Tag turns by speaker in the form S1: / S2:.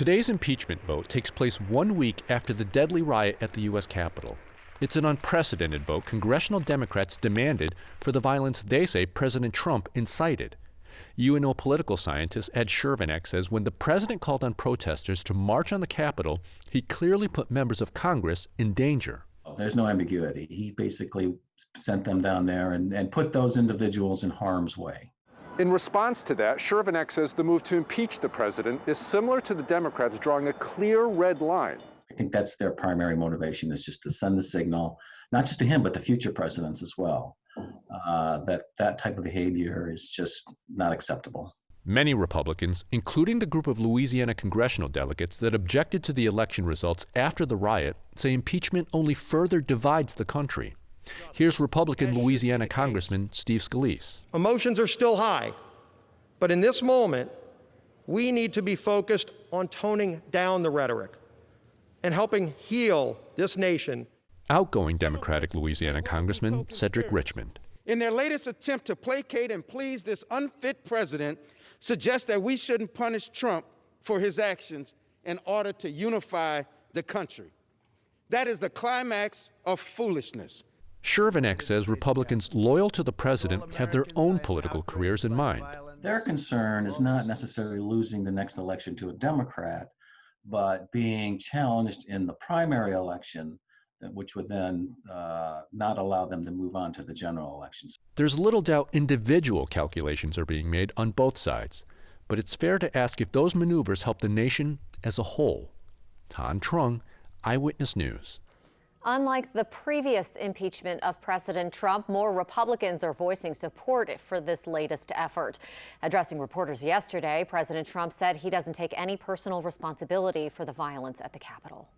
S1: Today's impeachment vote takes place 1 week after the deadly riot at the U.S. Capitol. It's an unprecedented vote Congressional Democrats demanded for the violence they say President Trump incited. UNO political scientist Ed Chervenak says when the president called on protesters to march on the Capitol, he clearly put members of Congress in danger.
S2: There's no ambiguity. He basically sent them down there and put those individuals in harm's way.
S3: In response to that, Chervenak says the move to impeach the president is similar to the Democrats drawing a clear red line.
S2: I think that's their primary motivation, is just to send the signal, not just to him, but the future presidents as well, that type of behavior is just not acceptable.
S1: Many Republicans, including the group of Louisiana congressional delegates that objected to the election results after the riot, say impeachment only further divides the country. Here's Republican Louisiana Congressman Steve Scalise.
S4: Emotions are still high, but in this moment, we need to be focused on toning down the rhetoric and helping heal this nation.
S1: Outgoing Democratic Louisiana Congressman Cedric Richmond.
S5: In their latest attempt to placate and please this unfit president, suggests that we shouldn't punish Trump for his actions in order to unify the country. That is the climax of foolishness.
S1: Chervenak says Republicans loyal to the president have their own political careers in mind.
S2: Their concern is not necessarily losing the next election to a Democrat, but being challenged in the primary election, which would then not allow them to move on to the general elections.
S1: There's little doubt individual calculations are being made on both sides, but it's fair to ask if those maneuvers help the nation as a whole. Tan Trung, Eyewitness News.
S6: Unlike the previous impeachment of President Trump, more Republicans are voicing support for this latest effort. Addressing reporters yesterday, President Trump said he doesn't take any personal responsibility for the violence at the Capitol.